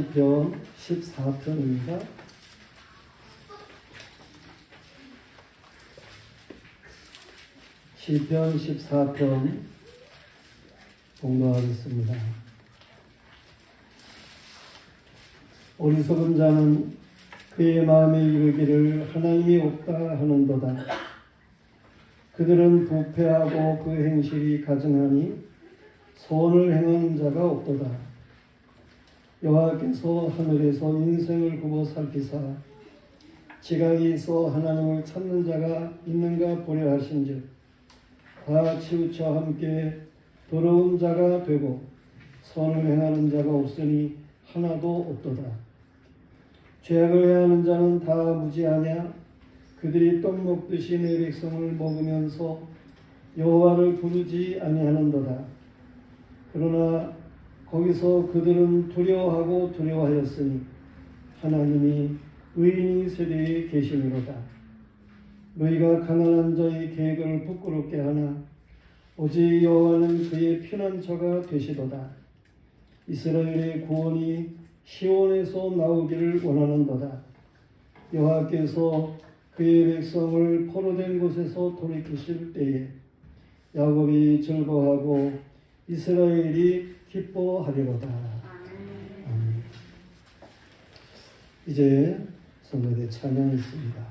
시편 14편입니다. 시편 14편 공부하겠습니다. 어리석은 자는 그의 마음에 이르기를 하나님이 없다 하는도다. 그들은 부패하고 그 행실이 가증하니 선을 행하는 자가 없도다. 여호와께서 하늘에서 인생을 굽어 살피사 지각이 있어 하나님을 찾는 자가 있는가 보려 하신즉 다 치우쳐 함께 더러운 자가 되고 선을 행하는 자가 없으니 하나도 없도다. 죄악을 행하는 자는 다 무지하냐? 그들이 떡 먹듯이 내 백성을 먹으면서 여호와를 부르지 아니하는도다. 그러나 거기서 그들은 두려워하고 두려워하였으니 하나님이 의인이 세대에 계심이로다. 너희가 가난한 자의 계획을 부끄럽게 하나 오직 여호와는 그의 피난처가 되시도다. 이스라엘의 구원이 시온에서 나오기를 원하는도다. 여호와께서 그의 백성을 포로된 곳에서 돌이키실 때에 야곱이 즐거워하고 이스라엘이 기뻐하리로다. 아멘. 이제 성도의 찬양이 있습니다.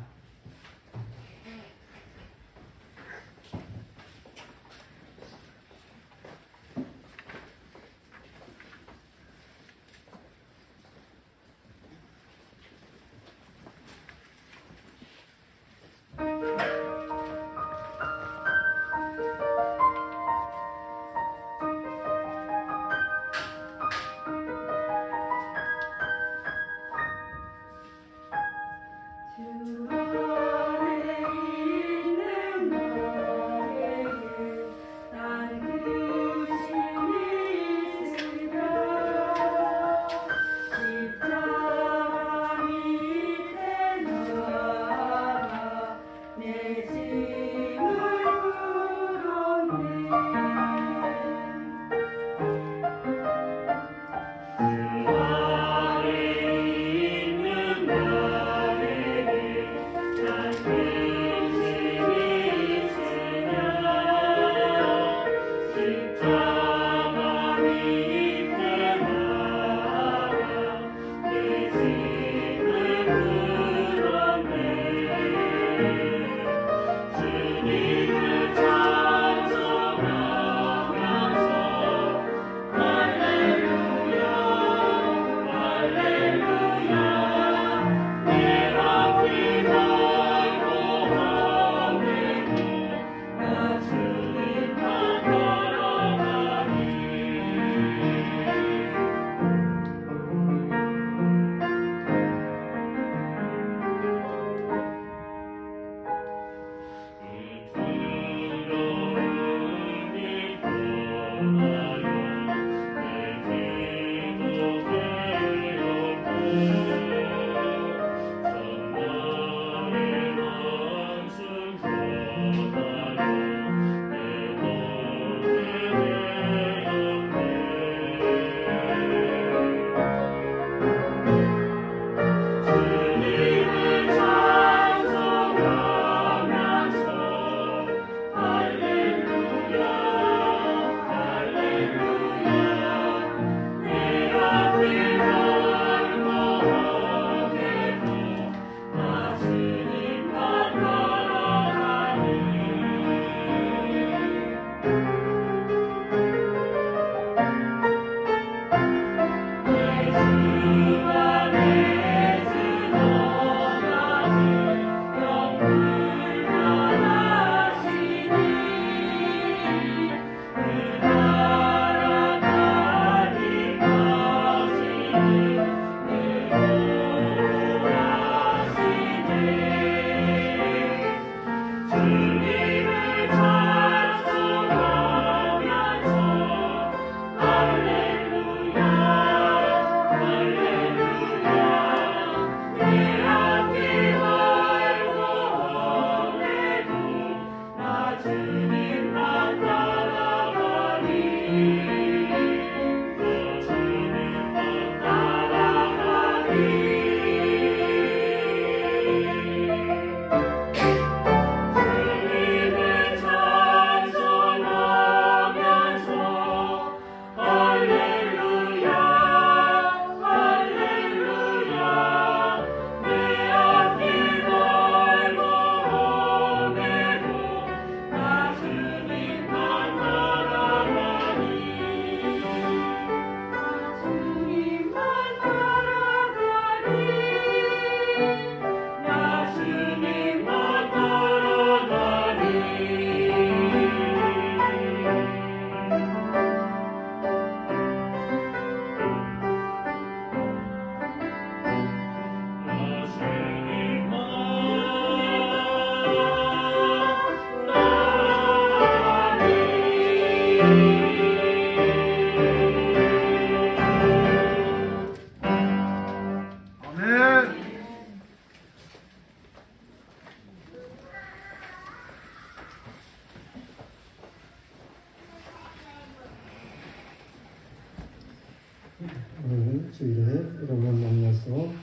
주일에 여러분 만나서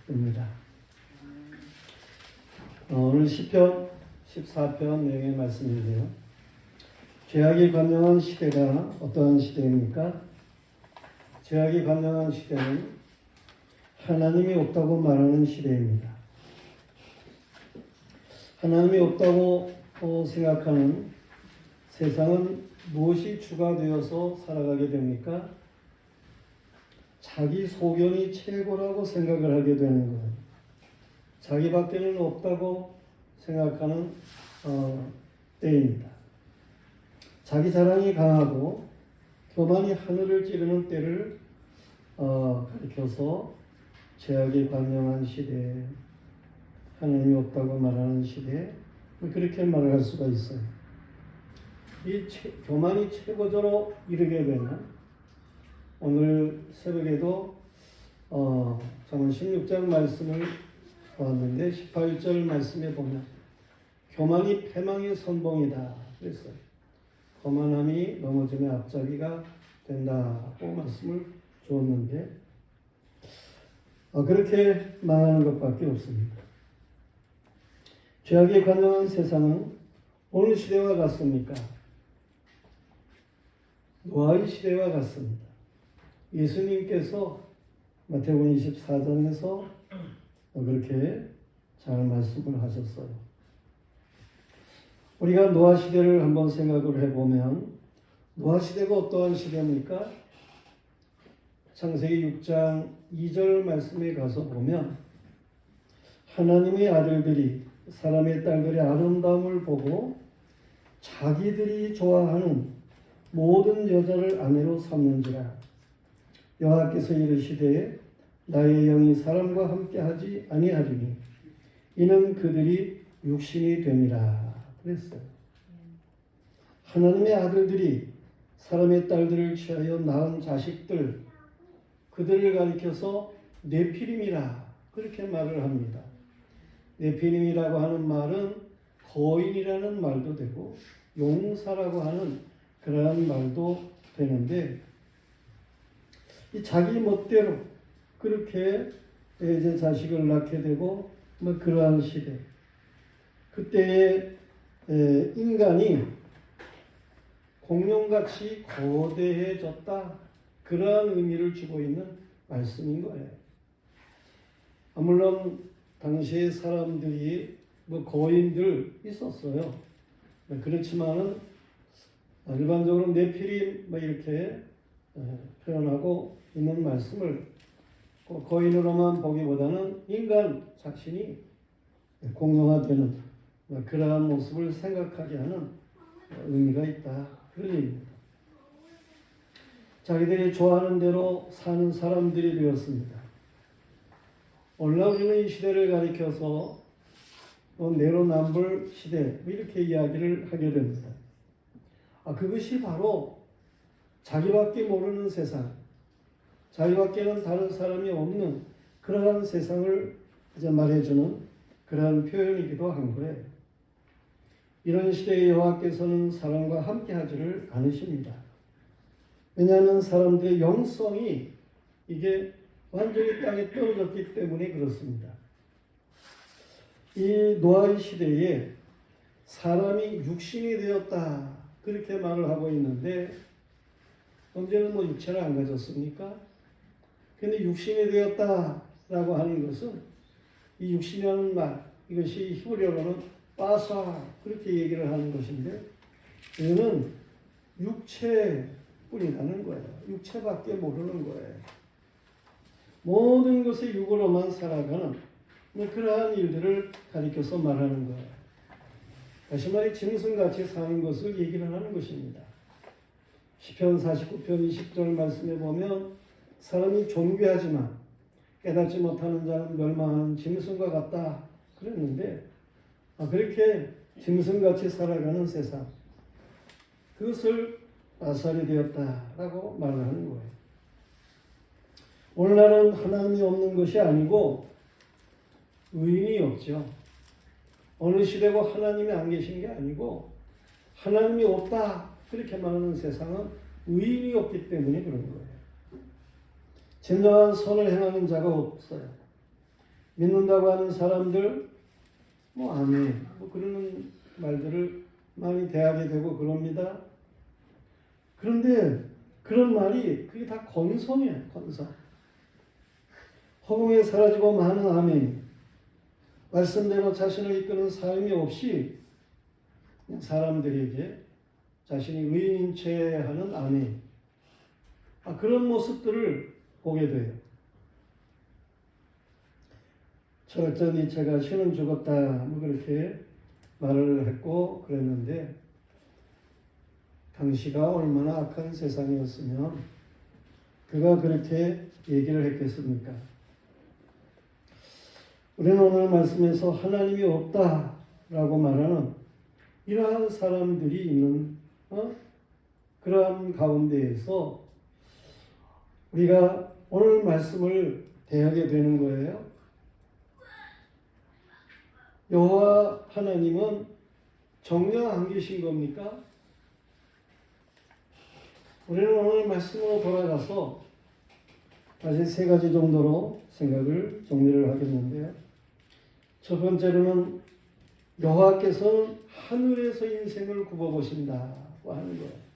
기쁩니다. 오늘 시편 14편 내용의 말씀인데요. 죄악이 관영한 시대가 어떠한 시대입니까? 죄악이 관영한 시대는 하나님이 없다고 말하는 시대입니다. 하나님이 없다고 생각하는 세상은 무엇이 추가되어서 살아가게 됩니까? 자기 소견이 최고라고 생각을 하게 되는 거예요. 자기밖에는 없다고 생각하는 때입니다. 자기 자랑이 강하고 교만이 하늘을 찌르는 때를 가리켜서 죄악이 관영한 시대, 하나님이 없다고 말하는 시대, 그렇게 말을 할 수가 있어요. 이 교만이 최고조로 이르게 되면 오늘 새벽에도 잠언 16장 말씀을 보았는데 18절 말씀에 보면 교만이 패망의 선봉이다 그랬어요. 거만함이 넘어짐의 앞잡이가 된다고 말씀을 주었는데 그렇게 말하는 것밖에 없습니다. 죄악에 관영한 세상은 어느 시대와 같습니까? 노아의 시대와 같습니다. 예수님께서 마태복음 24장에서 그렇게 잘 말씀을 하셨어요. 우리가 노아 시대를 한번 생각을 해보면 노아 시대가 어떠한 시대입니까? 창세기 6장 2절 말씀에 가서 보면 하나님의 아들들이 사람의 딸들의 아름다움을 보고 자기들이 좋아하는 모든 여자를 아내로 삼는지라. 여호와께서 이르시되 나의 영이 사람과 함께하지 아니하리니 이는 그들이 육신이 됨이라 그랬어요. 하나님의 아들들이 사람의 딸들을 취하여 낳은 자식들, 그들을 가리켜서 네피림이라 그렇게 말을 합니다. 네피림이라고 하는 말은 거인이라는 말도 되고 용사라고 하는 그러한 말도 되는데 이 자기 멋대로 그렇게 이제 자식을 낳게 되고 그러한 시대, 그때의 인간이 공룡같이 거대해졌다, 그러한 의미를 주고 있는 말씀인 거예요. 물론 당시의 사람들이 거인들 있었어요. 그렇지만은 일반적으로 네피림 이렇게 표현하고 있는 말씀을 거인으로만 보기보다는 인간 자신이 공룡화되는 그러한 모습을 생각하게 하는 의미가 있다, 그런 얘기입니다. 자기들이 좋아하는 대로 사는 사람들이 되었습니다. 오늘날 우리는 이 시대를 가리켜서 내로남불 시대 이렇게 이야기를 하게 됩니다. 그것이 바로 자기밖에 모르는 세상, 자기밖에는 다른 사람이 없는 그러한 세상을 이제 말해주는 그러한 표현이기도 한 거예요. 이런 시대에 여호와께서는 사람과 함께하지를 않으십니다. 왜냐하면 사람들의 영성이 이게 완전히 땅에 떨어졌기 때문에 그렇습니다. 이 노아의 시대에 사람이 육신이 되었다 그렇게 말을 하고 있는데 언제는 육체를 안 가졌습니까? 그런데 육신이 되었다라고 하는 것은 이 육신이라는 말, 이것이 히브리어로는 빠사 그렇게 얘기를 하는 것인데 이거는 육체뿐이라는 거예요. 육체밖에 모르는 거예요. 모든 것을 육으로만 살아가는 그러한 일들을 가리켜서 말하는 거예요. 다시 말해 짐승같이 사는 것을 얘기를 하는 것입니다. 시편 49편 20절 말씀에 보면 사람이 존귀하지만 깨닫지 못하는 자는 멸망하는 짐승과 같다 그랬는데 그렇게 짐승같이 살아가는 세상, 그것을 나살이 되었다라고 말을 하는 거예요. 오늘날은 하나님이 없는 것이 아니고 의인이 없죠. 어느 시대고 하나님이 안 계신 게 아니고 하나님이 없다 그렇게 말하는 세상은 의인이 없기 때문에 그런 거예요. 진정한 선을 행하는 자가 없어요. 믿는다고 하는 사람들, 아멘, 그러는 말들을 많이 대하게 되고 그럽니다. 그런데 그런 말이 그게 다 건성이에요. 건성. 허공에 사라지고 많은 아멘이 말씀대로 자신을 이끄는 삶이 없이 그냥 사람들에게 자신이 의인인 채 하는 아멘. 그런 모습들을 보게 돼요. 철학자 니체가 신은 죽었다 그렇게 말을 했고 그랬는데 당시가 얼마나 악한 세상이었으면 그가 그렇게 얘기를 했겠습니까? 우리는 오늘 말씀에서 하나님이 없다라고 말하는 이러한 사람들이 있는 그러한 가운데에서 우리가 오늘 말씀을 대하게 되는 거예요. 여호와 하나님은 정녕 안 계신 겁니까? 우리는 오늘 말씀으로 돌아가서 다시 세 가지 정도로 생각을 정리를 하겠는데요. 첫 번째로는 여호와께서는 하늘에서 인생을 굽어보신다고 하는 거예요.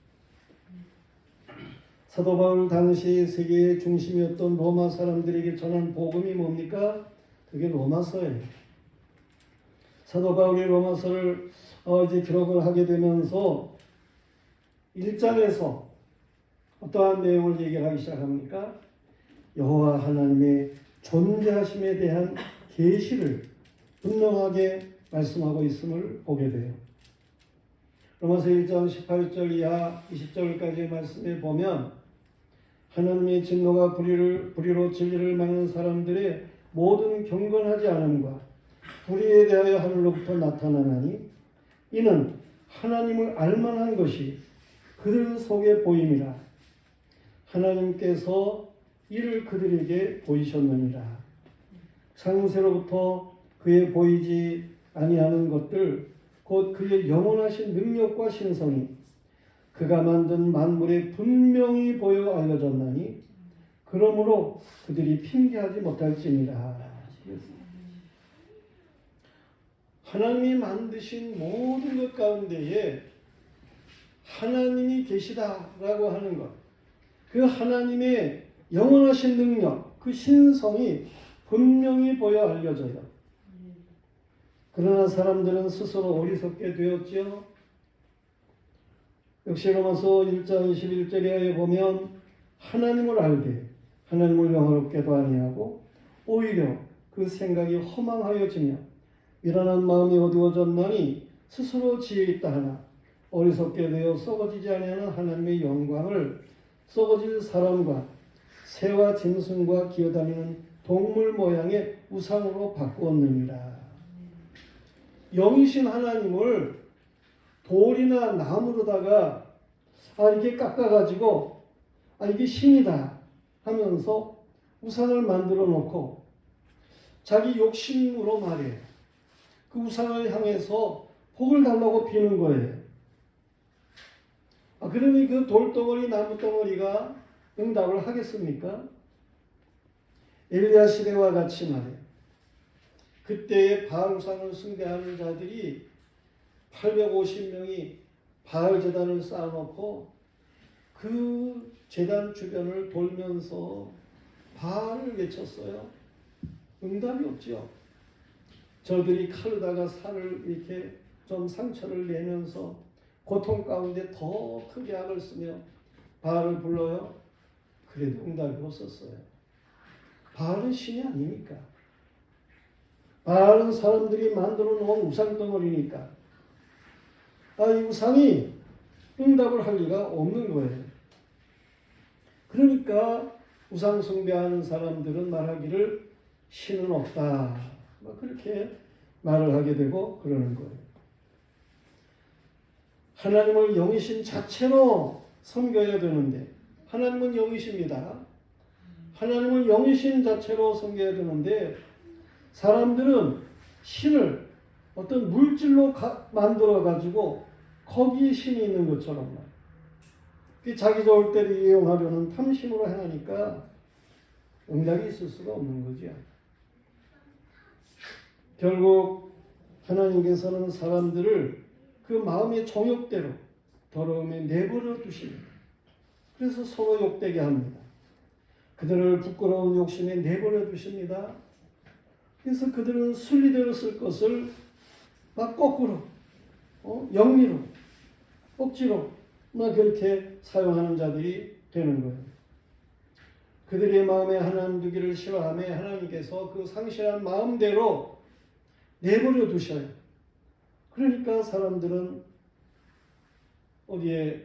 사도 바울 당시 세계의 중심이었던 로마 사람들에게 전한 복음이 뭡니까? 그게 로마서예요. 사도 바울이 로마서를 이제 기록을 하게 되면서 1장에서 어떠한 내용을 얘기하기 시작합니까? 여호와 하나님의 존재하심에 대한 계시를 분명하게 말씀하고 있음을 보게 돼요. 로마서 1장 18절 이하 20절까지의 말씀에 보면 하나님의 진노가 불의로 진리를 막는 사람들의 모든 경건하지 않음과 불의에 대하여 하늘로부터 나타나나니 이는 하나님을 알만한 것이 그들 속에 보임이라. 하나님께서 이를 그들에게 보이셨느니라. 창세로부터 그의 보이지 아니하는 것들 곧 그의 영원하신 능력과 신성이 그가 만든 만물에 분명히 보여 알려졌나니 그러므로 그들이 핑계하지 못할지니라. 하나님이 만드신 모든 것 가운데에 하나님이 계시다라고 하는 것, 그 하나님의 영원하신 능력, 그 신성이 분명히 보여 알려져요. 그러나 사람들은 스스로 어리석게 되었지요. 역시 로마서 1장 21절에 보면 하나님을 알되 하나님을 영화롭게도 아니하고 오히려 그 생각이 허망하여지며 미련한 마음이 어두워졌나니 스스로 지혜 있다 하나 어리석게 되어 썩어지지 아니하는 하나님의 영광을 썩어질 사람과 새와 짐승과 기어다니는 동물 모양의 우상으로 바꾸었느니라. 영이신 하나님을 돌이나 나무로다가 이렇게 깎아가지고 이게 신이다 하면서 우상을 만들어 놓고 자기 욕심으로 말이에요. 그 우상을 향해서 복을 달라고 비는 거예요. 그러니 그 돌덩어리 나무덩어리가 응답을 하겠습니까? 엘리야 시대와 같이 말이에요. 그때의 바알 우상을 숭배하는 자들이 850명이 바알 제단을 쌓아놓고 그 제단 주변을 돌면서 바알을 외쳤어요. 응답이 없죠. 저들이 칼로다가 살을 이렇게 좀 상처를 내면서 고통 가운데 더 크게 악을 쓰며 바알을 불러요. 그래도 응답이 없었어요. 바알은 신이 아닙니까? 바알은 사람들이 만들어 놓은 우상덩어리니까 이 우상이 응답을 할 리가 없는 거예요. 그러니까 우상 숭배하는 사람들은 말하기를 신은 없다. 그렇게 말을 하게 되고 그러는 거예요. 하나님을 영이신 자체로 섬겨야 되는데 하나님은 영이십니다. 하나님을 영이신 자체로 섬겨야 되는데 사람들은 신을 어떤 물질로 만들어 가지고 거기에 신이 있는 것처럼 자기 좋을 때를 이용하려는 탐심으로 행하니까 응답이 있을 수가 없는 거죠. 결국 하나님께서는 사람들을 그 마음의 정욕대로 더러움에 내버려 두십니다. 그래서 서로 욕되게 합니다. 그들을 부끄러운 욕심에 내버려 두십니다. 그래서 그들은 순리대로 쓸 것을 막 거꾸로, 영리로, 억지로 막 그렇게 사용하는 자들이 되는 거예요. 그들의 마음에 하나님 두기를 싫어하며 하나님께서 그 상실한 마음대로 내버려 두셔요. 그러니까 사람들은 어디에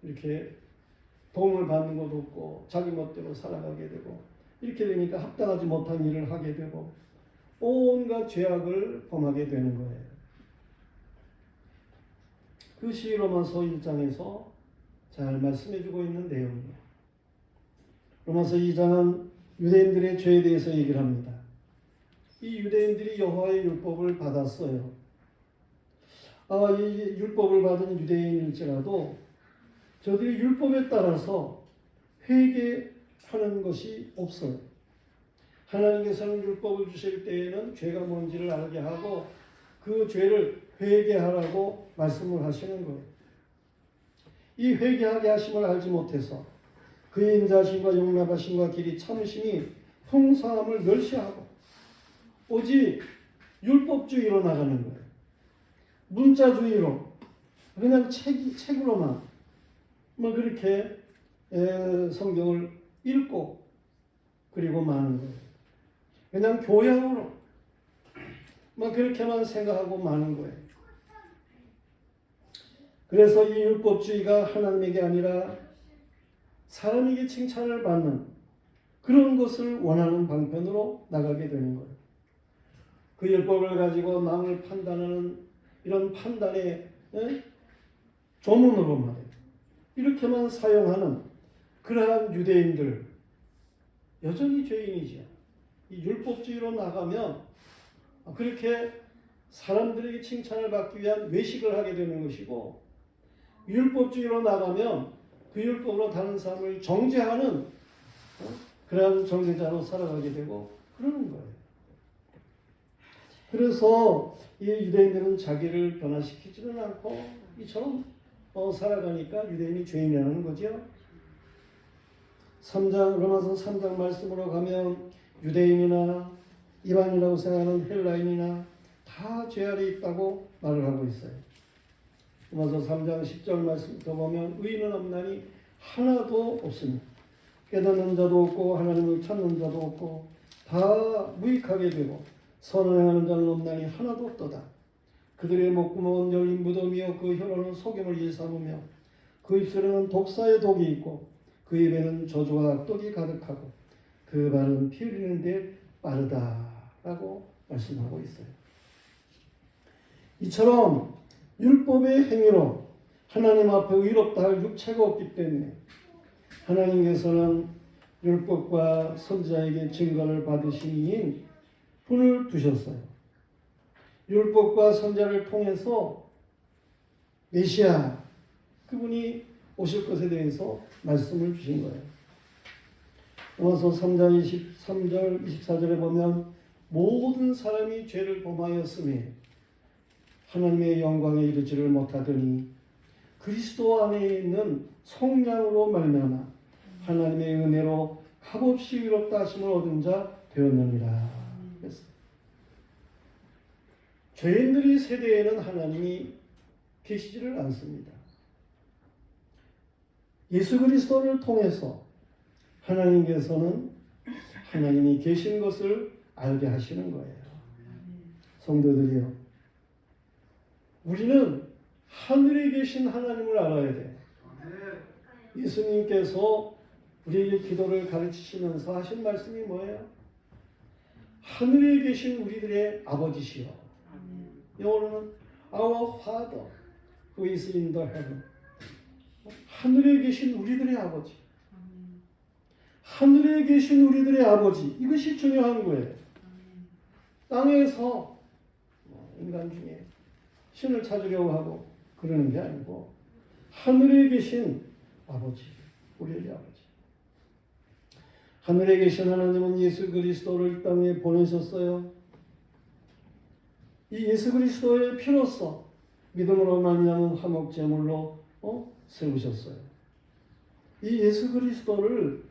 이렇게 도움을 받는 것도 없고 자기 멋대로 살아가게 되고 이렇게 되니까 합당하지 못한 일을 하게 되고 온갖 죄악을 범하게 되는 거예요. 그것이 로마서 1장에서 잘 말씀해주고 있는 내용이에요. 로마서 2장은 유대인들의 죄에 대해서 얘기를 합니다. 이 유대인들이 여호와의 율법을 받았어요. 이 율법을 받은 유대인일지라도 저들이 율법에 따라서 회개하는 것이 없어요. 하나님께서는 율법을 주실 때에는 죄가 뭔지를 알게 하고 그 죄를 회개하라고 말씀을 하시는 거예요. 이 회개하게 하심을 알지 못해서 그의 인자심과 용납하심과 길이 참으심이 풍성함을 멸시하고 오직 율법주의로 나가는 거예요. 문자주의로 그냥 책으로만 그렇게 성경을 읽고 그리고 마는 거예요. 그냥 교양으로 그렇게만 생각하고 마는 거예요. 그래서 이 율법주의가 하나님에게 아니라 사람에게 칭찬을 받는 그런 것을 원하는 방편으로 나가게 되는 거예요. 그 율법을 가지고 남을 판단하는 이런 판단의 조문으로 말이에요. 이렇게만 사용하는 그러한 유대인들 여전히 죄인이죠. 이 율법주의로 나가면 그렇게 사람들에게 칭찬을 받기 위한 외식을 하게 되는 것이고 율법주의로 나가면 그 율법으로 다른 사람을 정죄하는 그러한 정죄자로 살아가게 되고 그러는 거예요. 그래서 이 유대인들은 자기를 변화시키지는 않고 이처럼 살아가니까 유대인이 죄인이라는 거죠. 3장 로마서 3장 말씀으로 가면 유대인이나 이방인이라고 생각하는 헬라인이나 다 죄 아래 있다고 말을 하고 있어요. 로마서 3장 10절 말씀부터 보면 의인은 없나니 하나도 없습니다. 깨닫는 자도 없고 하나님을 찾는 자도 없고 다 무익하게 되고 선을 행하는 자는 없나니 하나도 없도다. 그들의 목구멍은 열린 무덤이요 그 혀로는 속임을 일삼으며 그 입술에는 독사의 독이 있고 그 입에는 저주와 악독이 가득하고 그 발은 피 흘리는 데 빠르다라고 말씀하고 있어요. 이처럼 율법의 행위로 하나님 앞에 의롭다 할 육체가 없기 때문에 하나님께서는 율법과 선지자에게 증거를 받으신 이인 분을 두셨어요. 율법과 선지자를 통해서 메시아 그분이 오실 것에 대해서 말씀을 주신 거예요. 로마서 3장 23절 24절에 보면 모든 사람이 죄를 범하였으니 하나님의 영광에 이르지를 못하더니 그리스도 안에 있는 성령으로 말미암아 하나님의 은혜로 값없이 의롭다 하심을 얻은 자 되었느니라. 죄인들의 세대에는 하나님이 계시지를 않습니다. 예수 그리스도를 통해서 하나님께서는 하나님이 계신 것을 알게 하시는 거예요. 성도들이요, 우리는 하늘에 계신 하나님을 알아야 돼요. 예수님께서 우리에게 기도를 가르치시면서 하신 말씀이 뭐예요? 하늘에 계신 우리들의 아버지시여. 영어로는 Our Father who is in the heaven. 하늘에 계신 우리들의 아버지. 하늘에 계신 우리들의 아버지. 이것이 중요한 거예요. 땅에서 인간 중에 신을 찾으려고 하고 그러는 게 아니고 하늘에 계신 아버지, 우리의 아버지. 하늘에 계신 하나님은 예수 그리스도를 이 땅에 보내셨어요. 이 예수 그리스도의 피로써 믿음으로 말미암은 화목제물로 세우셨어요. 이 예수 그리스도를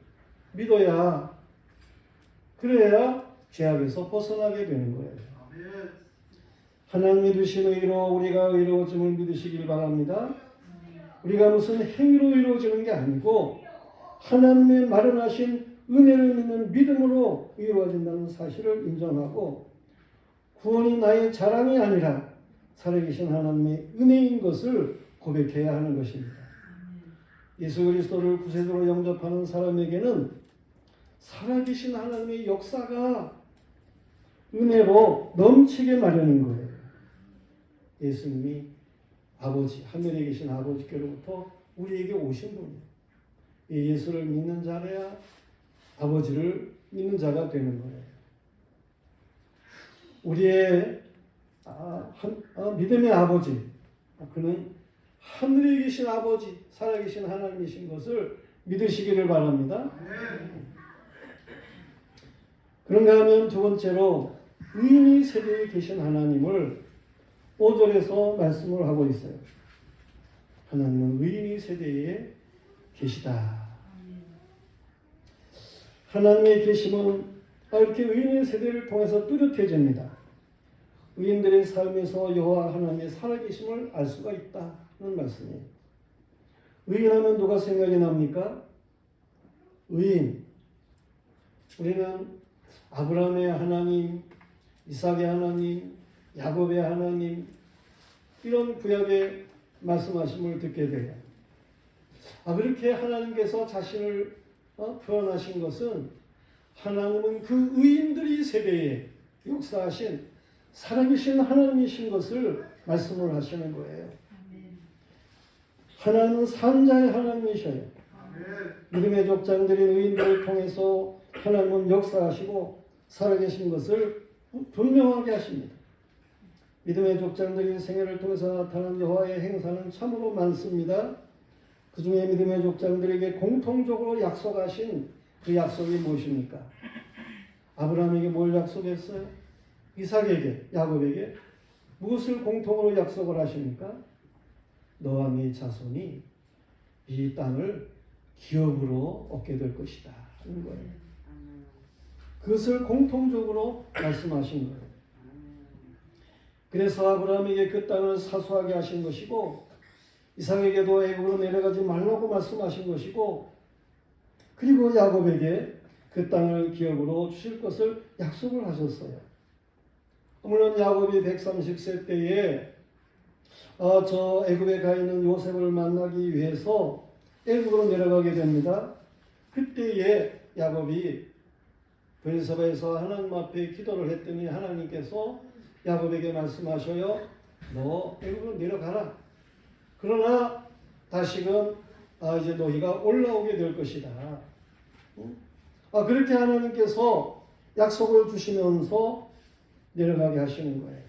믿어야, 그래야 죄악에서 벗어나게 되는 거예요. 하나님이 주신 의로 우리가 의로워짐을 믿으시길 바랍니다. 우리가 무슨 행위로 이루어지는 게 아니고 하나님의 마련하신 은혜를 믿는 믿음으로 이루어진다는 사실을 인정하고, 구원이 나의 자랑이 아니라 살아계신 하나님의 은혜인 것을 고백해야 하는 것입니다. 예수 그리스도를 구세주로 영접하는 사람에게는 살아계신 하나님의 역사가 은혜로 넘치게 마련인 거예요. 예수님이 아버지, 하늘에 계신 아버지께로부터 우리에게 오신 분이에요. 이 예수를 믿는 자라야 아버지를 믿는 자가 되는 거예요. 우리의 믿음의 아버지, 그는 하늘에 계신 아버지, 살아계신 하나님이신 것을 믿으시기를 바랍니다. 그런가 하면 두 번째로 의인의 세대에 계신 하나님을 5절에서 말씀을 하고 있어요. 하나님은 의인의 세대에 계시다. 하나님의 계심은 이렇게 의인의 세대를 통해서 뚜렷해집니다. 의인들의 삶에서 여호와 하나님의 살아계심을 알 수가 있다는 말씀이에요. 의인하면 누가 생각이 납니까? 의인. 우리는 아브라함의 하나님, 이삭의 하나님, 야곱의 하나님, 이런 구약의 말씀하심을 듣게 돼요. 그렇게 하나님께서 자신을 표현하신 것은 하나님은 그 의인들이 세대에 역사하신 살아계신 하나님이신 것을 말씀을 하시는 거예요. 하나님은 산자의 하나님이셔요. 믿음의 족장들인 의인들을 통해서 하나님은 역사하시고 살아계신 것을 분명하게 하십니다. 믿음의 족장들인 생애를 통해서 나타난 여호와의 행사는 참으로 많습니다. 그 중에 믿음의 족장들에게 공통적으로 약속하신 그 약속이 무엇입니까? 아브라함에게 뭘 약속했어요? 이삭에게, 야곱에게 무엇을 공통으로 약속을 하십니까? 너와 네 자손이 이 땅을 기업으로 얻게 될 것이다 하는 거예요. 그것을 공통적으로 말씀하신 거예요. 그래서 아브라함에게 그 땅을 사수하게 하신 것이고, 이삭에게도 애굽으로 내려가지 말라고 말씀하신 것이고, 그리고 야곱에게 그 땅을 기업으로 주실 것을 약속을 하셨어요. 물론 야곱이 130세 때에 저 애굽에 가 있는 요셉을 만나기 위해서 애굽으로 내려가게 됩니다. 그때에 야곱이 브엘세바에서 하나님 앞에 기도를 했더니 하나님께서 야곱에게 말씀하셔요. 너 애굽으로 내려가라. 그러나 다시금 이제 너희가 올라오게 될 것이다. 그렇게 하나님께서 약속을 주시면서 내려가게 하시는 거예요.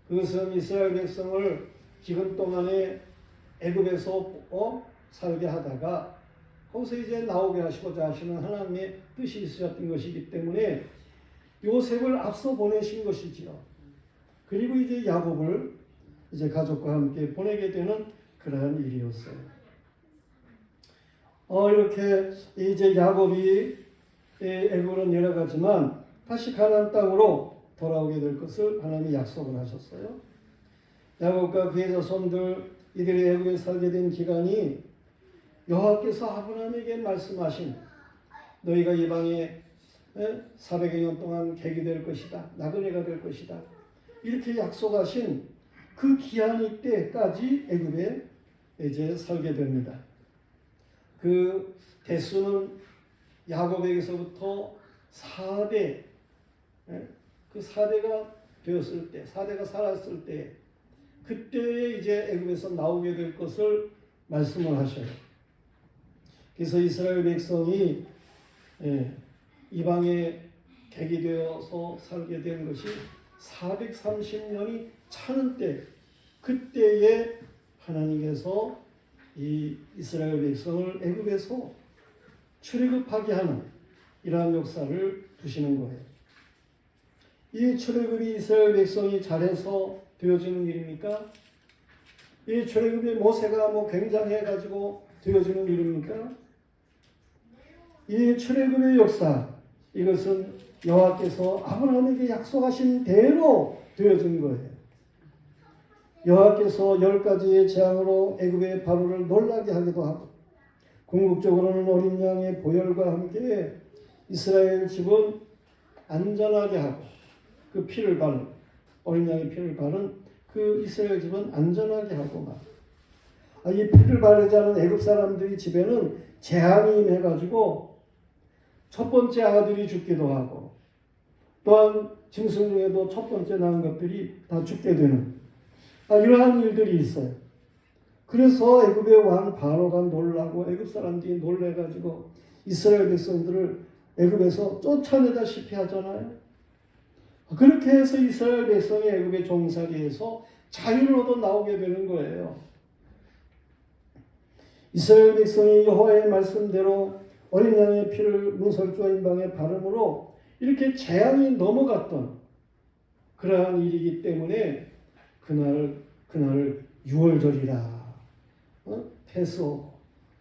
그것은 이스라엘 백성을 기근 동안에 애굽에서 살게 하다가 거기서 이제 나오게 하시고자 하시는 하나님의 뜻이 있으셨던 것이기 때문에 요셉을 앞서 보내신 것이지요. 그리고 이제 야곱을 이제 가족과 함께 보내게 되는 그러한 일이었어요. 이렇게 이제 야곱이 애굽으로 내려가지만 다시 가나안 땅으로 돌아오게 될 것을 하나님이 약속을 하셨어요. 야곱과 그의 자손들 이들이 애굽에 살게 된 기간이 여호와께서 아브라함에게 말씀하신 너희가 이방에 400여 년 동안 객이 될 것이다. 나그네가 될 것이다. 이렇게 약속하신 그 기한 때까지 애굽에 이제 살게 됩니다. 그 대수는 야곱에게서부터 4대, 그 4대가 되었을 때, 4대가 살았을 때, 그때에 이제 애굽에서 나오게 될 것을 말씀을 하셔요. 그래서 이스라엘 백성이 이방에 객이 되어서 살게 된 것이 430년이 차는 때, 그때에 하나님께서 이 이스라엘 백성을 애굽에서 출애굽하게 하는 이러한 역사를 두시는 거예요. 이 출애굽이 이스라엘 백성이 잘해서 되어지는 일입니까? 이 출애굽이 모세가 굉장해가지고 되어지는 일입니까? 이 출애굽의 역사, 이것은 여호와께서 아브라함에게 약속하신 대로 되어진 거예요. 여호와께서 10가지의 재앙으로 애굽의 바로를 놀라게 하기도 하고, 궁극적으로는 어린 양의 보혈과 함께 이스라엘 집은 안전하게 하고, 그 피를 바른, 어린 양의 피를 바른 그 이스라엘 집은 안전하게 하고 이 피를 바르지 않은 애굽 사람들이 집에는 재앙이 임해가지고 첫 번째 아들이 죽기도 하고, 또한 짐승 중에도 첫 번째 낳은 것들이 다 죽게 되는 이러한 일들이 있어요. 그래서 애굽의 왕 바로가 놀라고 애굽 사람들이 놀래가지고 이스라엘 백성들을 애굽에서 쫓아내다시피 하잖아요. 그렇게 해서 이스라엘 백성이 애굽의 종살이에서 자유를 얻어 나오게 되는 거예요. 이스라엘 백성이 여호와의 말씀대로 어린 양의 피를 문설주와 임방에 바름으로 이렇게 재앙이 넘어갔던 그러한 일이기 때문에 그날을 유월절이라, 패스오버,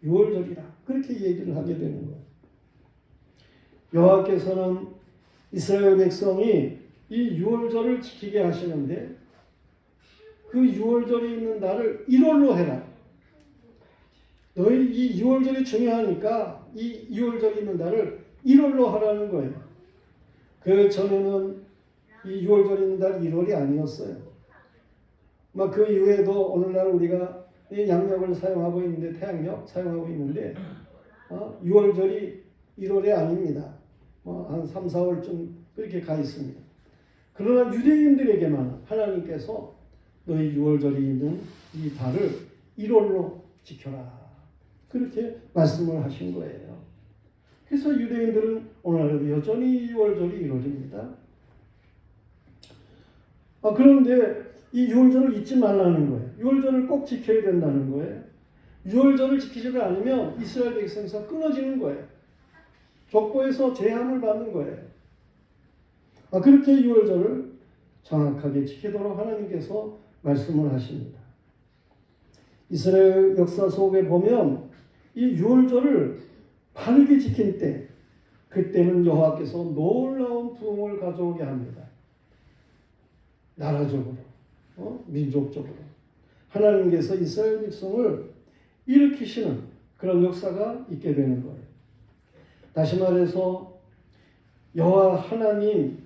유월절이라 그렇게 얘기를 하게 되는 거예요. 여호와께서는 이스라엘 백성이 이 유월절을 지키게 하시는데, 그 유월절이 있는 날을 1월로 해라. 너희 이 유월절이 중요하니까 이 유월절이 있는 날을 1월로 하라는 거예요. 그 전에는 이 유월절이 있는 날 1월이 아니었어요. 그 이후에도 오늘날 우리가 양력을 사용하고 있는데, 태양력 사용하고 있는데, 유월절이 1월이 아닙니다. 한 3, 4월쯤 그렇게 가 있습니다. 그러나 유대인들에게만 하나님께서 너희 유월절이 있는 이 달을 1월로 지켜라, 그렇게 말씀을 하신 거예요. 그래서 유대인들은 오늘날에도 여전히 유월절이 1월입니다. 그런데 이 유월절을 잊지 말라는 거예요. 유월절을 꼭 지켜야 된다는 거예요. 유월절을 지키지 않으면 이스라엘 백성에서 끊어지는 거예요. 족보에서 제한을 받는 거예요. 그렇게 유월절을 정확하게 지키도록 하나님께서 말씀을 하십니다. 이스라엘 역사 속에 보면 이 유월절을 바르게 지킨 때, 그때는 여호와께서 놀라운 부흥을 가져오게 합니다. 나라적으로, 민족적으로 하나님께서 이스라엘 백성을 일으키시는 그런 역사가 있게 되는 거예요. 다시 말해서 여호와 하나님,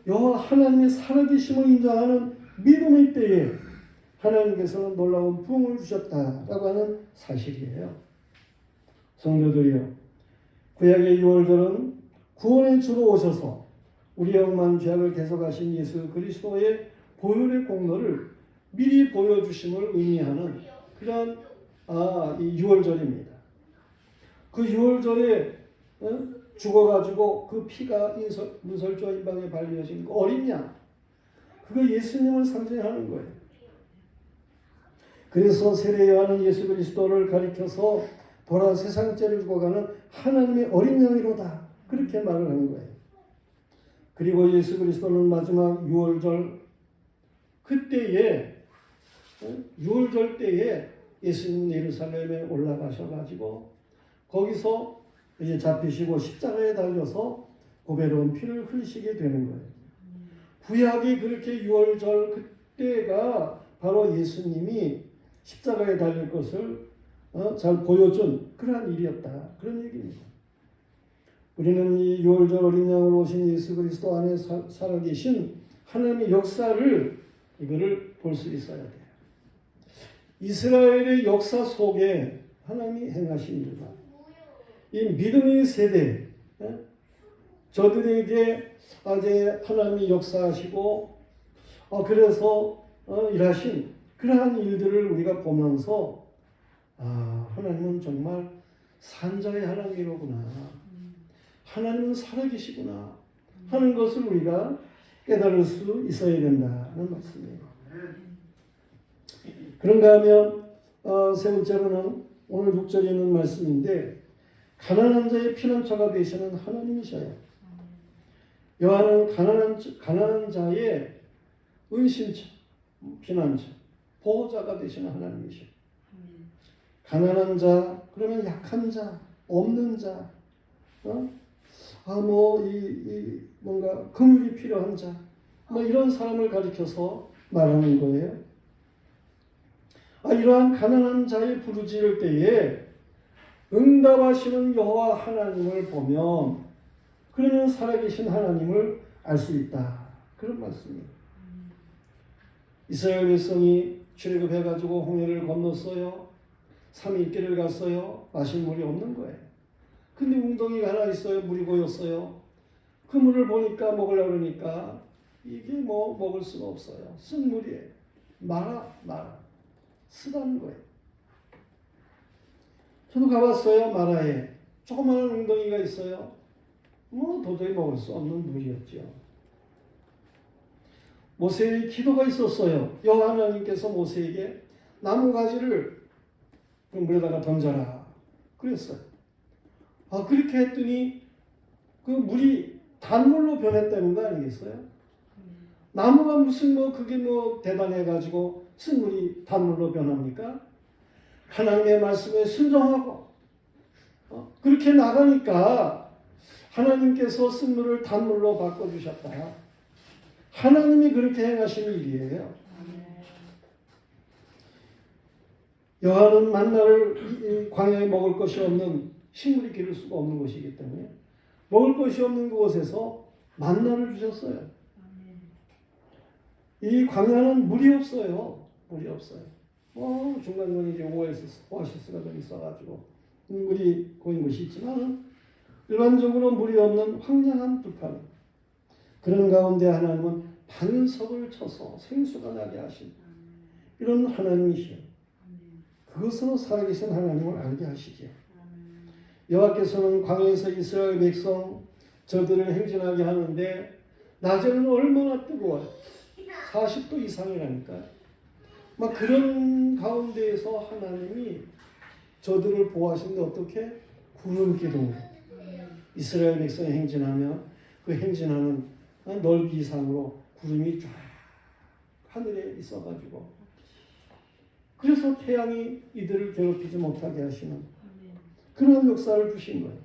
여호와 하나님의 살아계심을 인정하는 믿음의 때에 하나님께서는 놀라운 부흥을 주셨다라고 하는 사실이에요. 성도들이여, 구약의 유월절은 구원의 주로 오셔서 우리의 억만 죄악을 대속하신 예수 그리스도의 보혈의 공로를 미리 보여주심을 의미하는 그런 이 유월절입니다. 그 유월절에 죽어가지고 그 피가 문설주와 임방에 발려진 그 어린 양, 그거 예수님을 상징하는 거예요. 그래서 세례 요한은 예수 그리스도를 가리켜서 돌아 세상죄를 죽어가는 하나님의 어린 양이로다, 그렇게 말을 하는 거예요. 그리고 예수 그리스도는 마지막 유월절 그때에, 유월절 때에 예수님 예루살렘에 올라가셔가지고 거기서 이제 잡히시고 십자가에 달려서 보배로운 피를 흘리시게 되는 거예요. 구약이 그렇게 유월절 그때가 바로 예수님이 십자가에 달릴 것을 잘 보여준 그러한 일이었다, 그런 얘기입니다. 우리는 이 유월절 어린 양으로 오신 예수 그리스도 안에 살아계신 하나님의 역사를 이거를 볼 수 있어야 돼요. 이스라엘의 역사 속에 하나님이 행하신 일과 이 믿음의 세대, 저들에게 이제 하나님이 역사하시고 그래서 일하신 그러한 일들을 우리가 보면서 하나님은 정말 산자의 하나님이로구나, 하나님은 살아계시구나 하는 것을 우리가 깨달을 수 있어야 된다는 말씀이에요. 그런가 하면 세 번째로는 오늘 6절에 있는 말씀인데 가난한 자의 피난처가 되시는 하나님이셔요. 여호와는 가난한 자의 은신처, 피난처, 보호자가 되시는 하나님이셔요. 가난한 자, 그러면 약한 자, 없는 자, 뭔가 긍휼이 필요한 자, 이런 사람을 가리켜서 말하는 거예요. 이러한 가난한 자의 부르짖을 때에 응답하시는 여호와 하나님을 보면 그러면 살아계신 하나님을 알 수 있다. 그런 말씀이에요. 이스라엘 백성이 출애굽해가지고 홍해를 건넜어요. 3일 길을 갔어요. 마실 물이 없는 거예요. 근데 웅덩이가 하나 있어요. 물이 고였어요. 그 물을 보니까 먹으려고 그러니까 이게 먹을 수가 없어요. 쓴 물이에요. 마라. 쓰다는 거예요. 저도 가봤어요. 마라에. 조그마한 웅덩이가 있어요. 도저히 먹을 수 없는 물이었죠. 모세의 기도가 있었어요. 여호와 하나님께서 모세에게 나무 가지를 그 물에다가 던져라 그랬어요. 그렇게 했더니 그 물이 단물로 변했다는 거 아니겠어요? 나무가 무슨 그게 대단해가지고 쓴물이 단물로 변합니까? 하나님의 말씀에 순종하고 그렇게 나가니까 하나님께서 쓴물을 단물로 바꿔주셨다. 하나님이 그렇게 행하시는 일이에요. 여호와는 만나를 광야에 먹을 것이 없는 식물이 기를 수가 없는 곳이기 때문에 먹을 것이 없는 그곳에서 만나를 주셨어요. 이 광야는 물이 없어요. 물이 없어요. 중간중간 이제 오아시스가 좀 있어가지고 물이 고인 곳이 있지만 일반적으로 물이 없는 황량한 들판 그런 가운데 하나님은 반석을 쳐서 생수가 나게 하신 이런 하나님이시요. 그것으로 살아계신 하나님을 알게 하시죠. 여호와께서는 광야에서 이스라엘 백성 저들을 행진하게 하는데 낮에는 얼마나 뜨거워요. 40도 이상이라니까요. 그런 가운데에서 하나님이 저들을 보호하시는데 어떻게? 구름 기둥. 이스라엘 백성이 행진하면 그 행진하는 넓이 이상으로 구름이 쫙 하늘에 있어가지고 그래서 태양이 이들을 괴롭히지 못하게 하시는 그런 역사를 주신 거예요.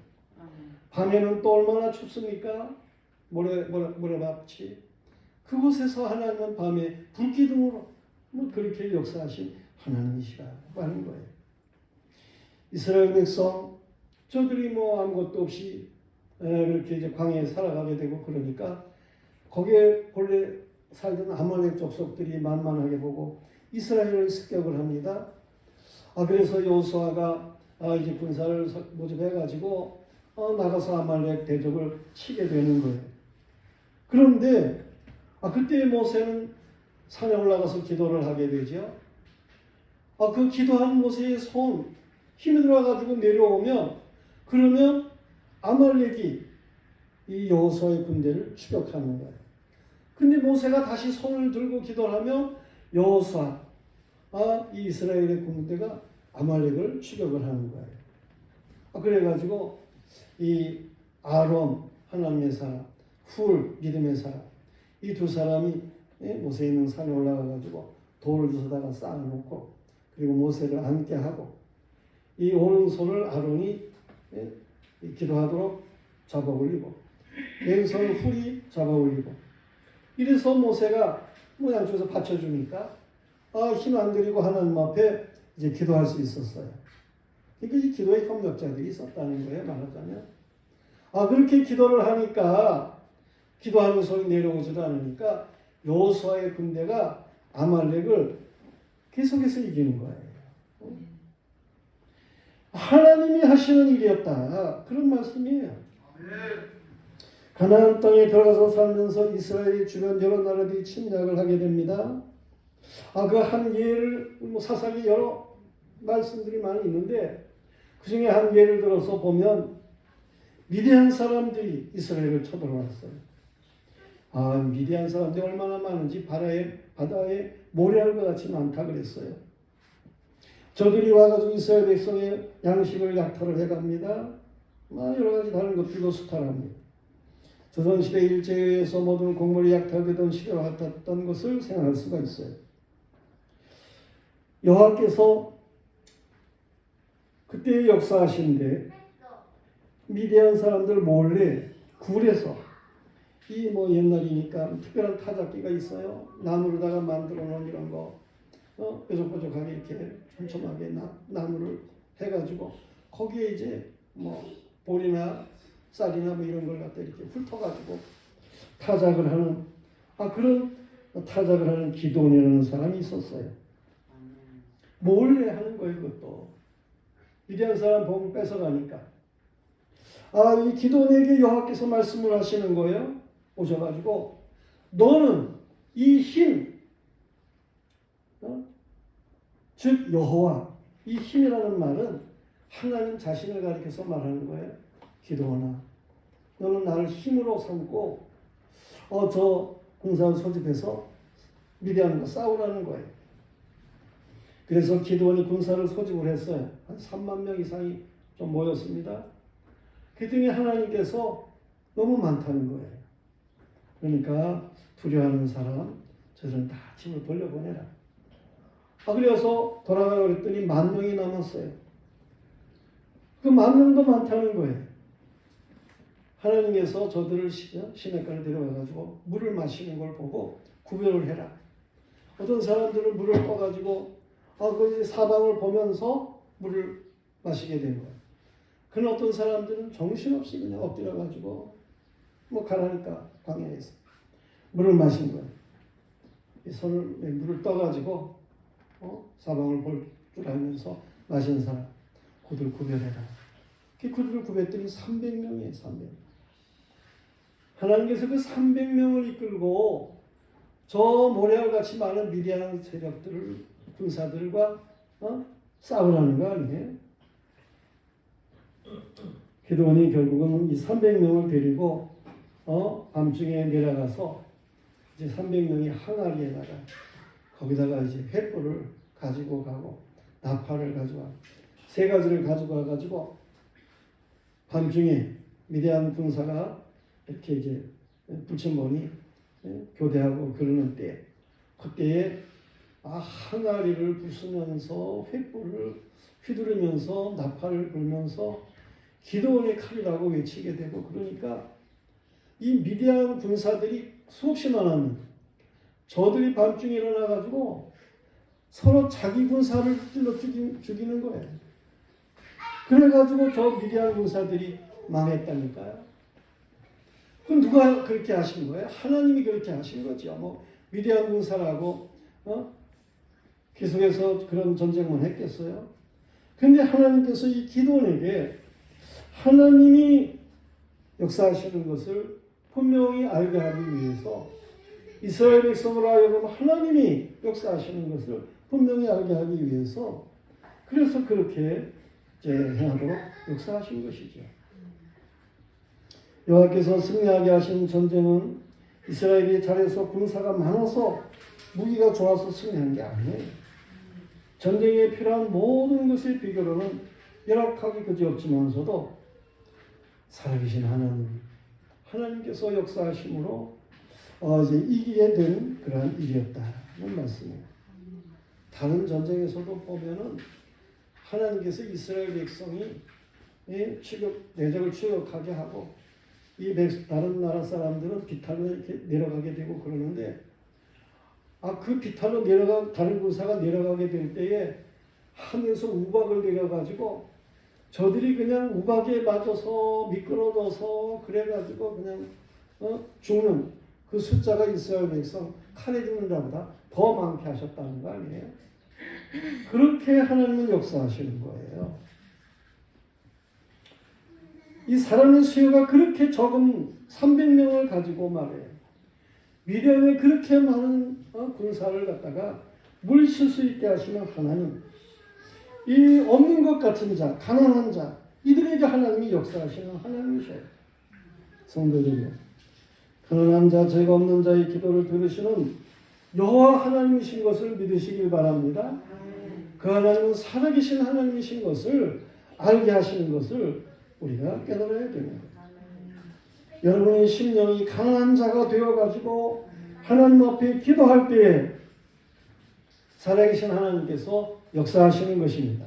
밤에는 또 얼마나 춥습니까? 모래밭이. 그곳에서 하나님은 밤에 불기둥으로 그렇게 역사하신 하나님이시라고 하는 거예요. 이스라엘 백성 저들이 아무것도 없이 그렇게 이제 광야에 살아가게 되고 그러니까 거기에 본래 살던 아말렉 족속들이 만만하게 보고 이스라엘을 습격을 합니다. 그래서 여호수아가 이제 군사를 모집해가지고 나가서 아말렉 대적을 치게 되는 거예요. 그런데 그때 모세는 산에 올라가서 기도를 하게 되죠. 그 기도하는 모세의 손 힘이 들어가지고 내려오면 그러면 아말렉이 이 여호수아의 군대를 추격하는 거예요. 근데 모세가 다시 손을 들고 기도를 하면 여호수아 이 이스라엘의 군대가 아말렉을 추격을 하는 거예요. 그래가지고 이 아론 하나님의 사람, 훌 믿음의 사람 이 두 사람이 모세 있는 산에 올라가가지고 돌을 주워다가 쌓아놓고 그리고 모세를 앉게 하고 이 오른손을 아론이 기도하도록 잡아 올리고 왼손을 훌이 잡아 올리고 이래서 모세가 양쪽에서 받쳐주니까 힘 안 들이고 하나님 앞에 이제 기도할 수 있었어요. 그러니까 이 기도의 협력자들이 있었다는 거예요, 말하자면. 그렇게 기도를 하니까 기도하는 소리 내려오지도 않으니까 여호수아의 군대가 아말렉을 계속해서 이기는 거예요. 하나님이 하시는 일이었다. 그런 말씀이에요. 가나안 땅에 들어가서 살면서 이스라엘 주변 여러 나라들이 침략을 하게 됩니다. 그 한 예를 사사기 여러 말씀들이 많이 있는데 그 중에 한 예를 들어서 보면 미디안 사람들이 이스라엘을 쳐들어왔어요. 미디안 사람들이 얼마나 많은지 바다에 모래알과 같이 많다 그랬어요. 저들이 와가지고 이스라엘 백성의 양식을 약탈을 해갑니다. 여러 가지 다른 것들도 수탈합니다. 조선시대 일제에 의해서 모든 곡물이 약탈되던 시대와 같았던 것을 생각할 수가 있어요. 여호와께서 그때 역사하신데 미디안 사람들 몰래 굴에서 이 옛날이니까 특별한 타작기가 있어요. 나무로다가 만들어 놓은 이런 거 뾰족뾰족하게 이렇게 촘촘하게 나무를 해가지고 거기에 이제 볼이나 쌀이나 이런 걸 갖다 이렇게 훑어가지고 타작을 하는 그런 타작을 하는 기도원이라는 사람이 있었어요. 몰래 하는 거예요. 그것도 미디안 사람 복 뺏어가니까 이 기도원에게 여호와께서 말씀을 하시는 거예요. 오셔가지고 너는 이 힘, 즉 여호와, 이 힘이라는 말은 하나님 자신을 가리켜서 말하는 거예요. 기도원아, 너는 나를 힘으로 삼고 저 군사를 소집해서 미디안과 싸우라는 거예요. 그래서 기도원이 군사를 소집을 했어요. 한 3만 명 이상이 좀 모였습니다. 그랬더니 하나님께서 너무 많다는 거예요. 그러니까 두려워하는 사람 저들은 다 집으로 돌려보내라. 그래서 돌아가고 그랬더니 10,000명이 남았어요. 그 10,000명도 많다는 거예요. 하나님께서 저들을 시냇가로 데려가가지고 물을 마시는 걸 보고 구별을 해라. 어떤 사람들은 물을 떠가지고 그 사방을 보면서 물을 마시게 된 거예요. 그런 어떤 사람들은 정신없이 그냥 엎드려가지고 가라니까 광야에서 물을 마신 거예요. 이 손을 물을 떠가지고 사방을 볼 줄 알면서 마신 사람 그들 구별해라. 그들을 구별했더니 300명이에요. 300명. 하나님께서 그 300명을 이끌고 저 모래알 같이 많은 미디안 세력들을 군사들과 싸우라는 거 아니에요? 기도원이 결국은 이 300명을 데리고 밤중에 내려가서 이제 300명이 항아리에다가 거기다가 이제 횃불을 가지고 가고 나팔을 가져와 3가지를 가지고 와가지고 밤중에 미디안 군사가 이렇게 이제 불침번이 교대하고 그러는 때 그때에 항아리를 부수면서 횃불을 휘두르면서 나팔을 불면서 기도원의 칼이라고 외치게 되고 그러니까 이 미디안 군사들이 수없이 많았는데 저들이 밤중에 일어나가지고 서로 자기 군사를 찔러 죽이는 거예요. 그래가지고 저 미디안 군사들이 망했다니까요. 그럼 누가 그렇게 하신 거예요? 하나님이 그렇게 하신 거죠. 미디안 군사라고 계속해서 그런 전쟁만 했겠어요? 근데 하나님께서 이 기도원에게 하나님이 역사하시는 것을 분명히 알게 하기 위해서 이스라엘 백성으로 하여금 하나님이 역사하시는 것을 분명히 알게 하기 위해서 그래서 그렇게 이제 행하도록 역사하신 것이죠. 여호와께서 승리하게 하신 전쟁은 이스라엘이 잘해서 군사가 많아서 무기가 좋아서 승리한 게 아니에요. 전쟁에 필요한 모든 것의 비결로는 열악하기 그지없지만서도 살아계신 하나님께서 역사하심으로 이제 이기게 된 그러한 일이었다는 말씀이에요. 다른 전쟁에서도 보면은 하나님께서 이스라엘 백성이 내적을 추격하게 하고 다른 나라 사람들은 비탈로 이렇게 내려가게 되고 그러는데 그 비탈로 다른 군사가 내려가게 될 때에 하늘에서 우박을 내려가지고 저들이 그냥 우박에 맞아서 미끄러져서 그래가지고 그냥 죽는 그 숫자가 이스라엘 백성 칼에 죽는 자보다 더 많게 하셨다는 거 아니에요? 그렇게 하나님은 역사하시는 거예요. 이 사람의 수요가 그렇게 적은 300명을 가지고 말해요. 미디안에 그렇게 많은 군사를 갖다가 물실 수 있게 하시는 하나님. 이 없는 것 같은 자, 가난한 자, 이들에게 하나님이 역사하시는 하나님이셔요. 성도들이요. 가난한 자, 죄가 없는 자의 기도를 들으시는 여호와 하나님이신 것을 믿으시길 바랍니다. 그 하나님은 살아계신 하나님이신 것을 알게 하시는 것을 우리가 깨달아야 되는 거예요. 여러분의 심령이 강한 자가 되어가지고 하나님 앞에 기도할 때에 살아계신 하나님께서 역사하시는 것입니다.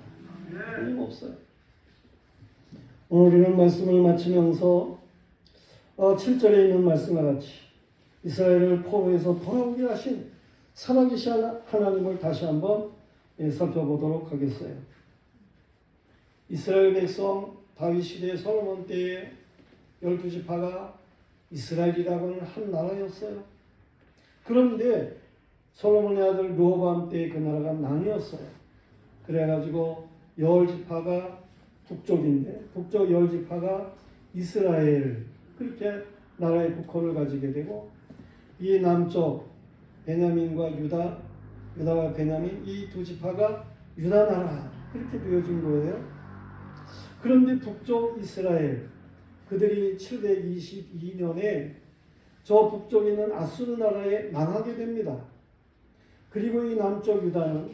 틀림없어요. 오늘 우리는 말씀을 마치면서 7절에 있는 말씀과 같이 이스라엘을 포로에서 돌아오게 하신 살아계신 하나님을 다시 한번 살펴보도록 하겠어요. 이스라엘 백성 다윗 시대 솔로몬 때에 12지파가 이스라엘이라고 하는 한 나라였어요. 그런데 솔로몬의 아들 르호보암 때 그 나라가 나뉘었어요. 그래가지고 10지파가 북쪽인데 북쪽 10지파가 이스라엘 그렇게 나라의 국호를 가지게 되고 이 남쪽 베냐민과 유다와 베냐민 이 두 지파가 유다 나라 그렇게 되어진 거예요. 그런데 북쪽 이스라엘 그들이 722년에 저 북쪽에 있는 아수르 나라에 망하게 됩니다. 그리고 이 남쪽 유다는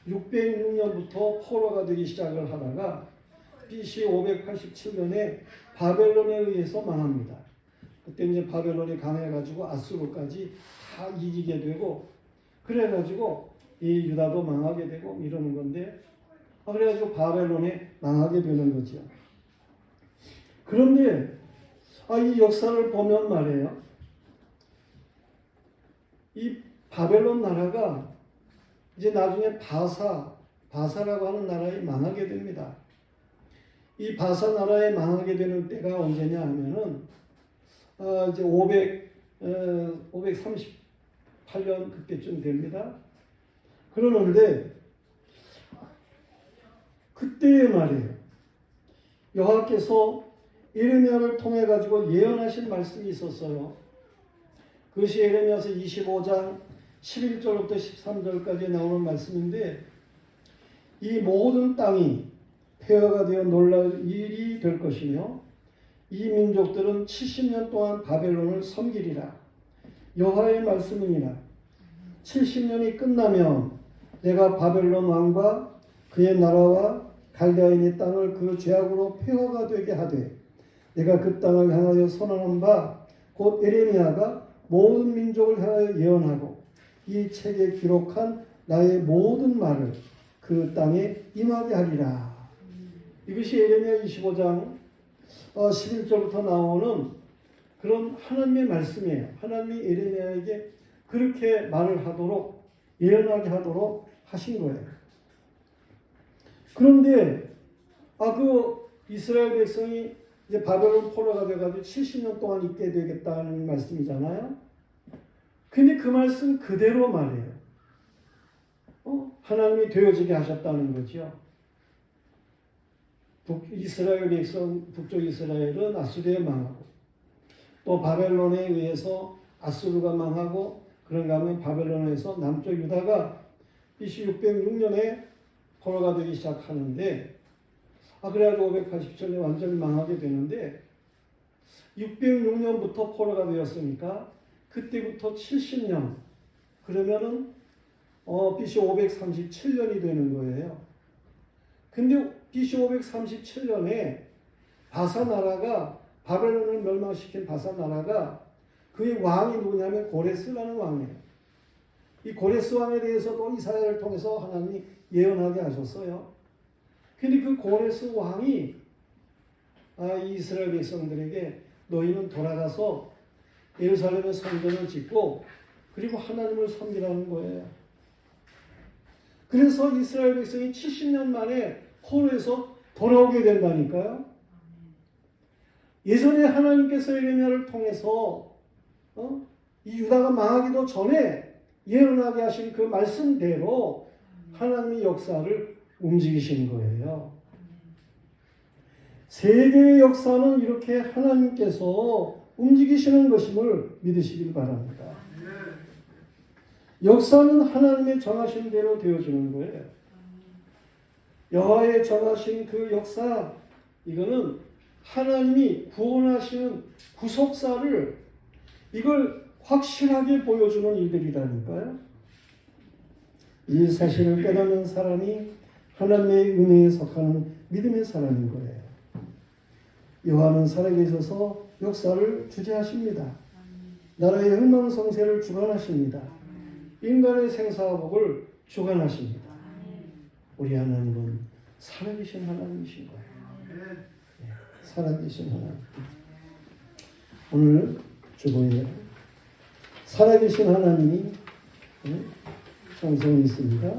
606년부터 포로가 되기 시작을 하다가 BC 587년에 바벨론에 의해서 망합니다. 그때 이제 바벨론이 강해가지고 아수르까지 다 이기게 되고 그래가지고 이 유다도 망하게 되고 이러는 건데 그래가지고 바벨론에 망하게 되는 거죠. 그런데 이 역사를 보면 말이에요. 이 바벨론 나라가 이제 나중에 바사라고 하는 나라에 망하게 됩니다. 이 바사 나라에 망하게 되는 때가 언제냐 하면은 이제 538년 그때쯤 됩니다. 그러는데 그때에 말이에요. 여호와께서 예레미야를 통해 가지고 예언하신 말씀이 있었어요. 그것이 예레미야서 25장 11절부터 13절까지 나오는 말씀인데 이 모든 땅이 폐허가 되어 놀랄 일이 될 것이며 이 민족들은 70년 동안 바벨론을 섬기리라. 여호와의 말씀이니라. 70년이 끝나면 내가 바벨론 왕과 그의 나라와 갈대아인의 땅을 그 죄악으로 폐허가 되게 하되 내가 그 땅을 향하여 선언한 바 곧 예레미야가 모든 민족을 향하여 예언하고 이 책에 기록한 나의 모든 말을 그 땅에 임하게 하리라. 이것이 예레미야 25장 11절부터 나오는 그런 하나님의 말씀이에요. 하나님이 예레미야에게 그렇게 말을 하도록 예언하게 하도록 하신 거예요. 그런데 그 이스라엘 백성이 이제 바벨론 포로가 돼가지고 70년 동안 있게 되겠다는 말씀이잖아요. 근데 그 말씀 그대로 말이에요. 하나님이 되어지게 하셨다는 거죠. 이스라엘 백성, 북쪽 이스라엘은 아수르에 망하고 또 바벨론에 의해서 아수르가 망하고 그런가 하면 바벨론에서 남쪽 유다가 BC 606년에 포로가 되기 시작하는데 그래가지고 587년에 완전히 망하게 되는데 606년부터 포로가 되었으니까 그때부터 70년 그러면은 BC 537년이 되는 거예요. 근데 BC 537년에 바사 나라가 바벨론을 멸망시킨 바사 나라가 그의 왕이 누구냐면 고레스라는 왕이에요. 이 고레스 왕에 대해서도 이사야를 통해서 하나님이 예언하게 하셨어요. 근데 그 고레스 왕이 이스라엘 백성들에게 너희는 돌아가서 예루살렘에 성전을 짓고 그리고 하나님을 섬기라는 거예요. 그래서 이스라엘 백성이 70년 만에 포로에서 돌아오게 된다니까요. 예전에 하나님께서 예레미야를 통해서 이 유다가 망하기도 전에 예언하게 하신 그 말씀대로 하나님의 역사를 움직이신 거예요. 세계의 역사는 이렇게 하나님께서 움직이시는 것임을 믿으시길 바랍니다. 역사는 하나님의 정하신 대로 되어지는 거예요. 여호와의 정하신 그 역사, 이거는 하나님이 구원하시는 구속사를 이걸 확실하게 보여주는 일들이라니까요. 이 사실을 깨닫는 사람이 하나님의 은혜에 속하는 믿음의 사람인 거예요. 여호와는 살아계셔서 역사를 주재하십니다. 나라의 흥망성쇠를 주관하십니다. 인간의 생사복을 주관하십니다. 우리 하나님은 살아계신 하나님이신 거예요. 살아계신 하나님. 오늘 주보에 살아계신 하나님이 찬송이 있습니다.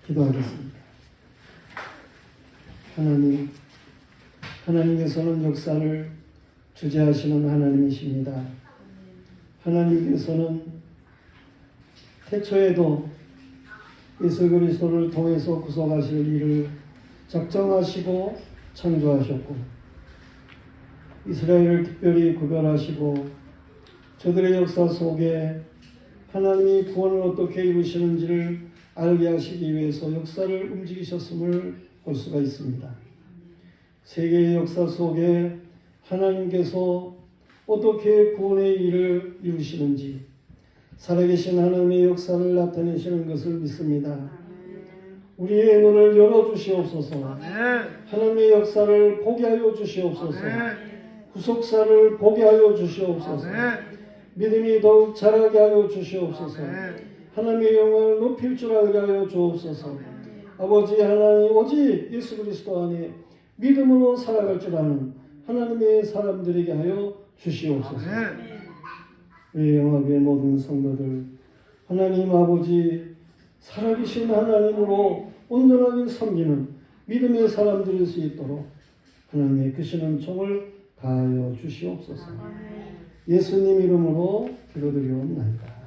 기도하겠습니다. 하나님께서는 역사를 주재하시는 하나님이십니다. 하나님께서는 태초에도 예수 그리스도를 통해서 구속하실 일을 작정하시고 창조하셨고, 이스라엘을 특별히 구별하시고 저들의 역사 속에 하나님이 구원을 어떻게 이루시는지를 알게 하시기 위해서 역사를 움직이셨음을 볼 수가 있습니다. 세계의 역사 속에 하나님께서 어떻게 구원의 일을 이루시는지 살아계신 하나님의 역사를 나타내시는 것을 믿습니다. 우리의 눈을 열어주시옵소서. 하나님의 역사를 보게 하여 주시옵소서. 구속사를 보게 하여 주시옵소서. 믿음이 더욱 자라게 하여 주시옵소서. 하나님의 영광을 높일 줄 알게 하여 주옵소서. 아버지 하나님, 오직 예수 그리스도 안에 믿음으로 살아갈 줄 아는 하나님의 사람들에게 하여 주시옵소서. 우리 영화교회 모든 성도들, 하나님 아버지 살아계신 하나님으로 온전하게 섬기는 믿음의 사람들이 될 수 있도록 하나님의 크시는 총을 다하여 주시옵소서. 예수님 이름으로 기도드리옵나이다.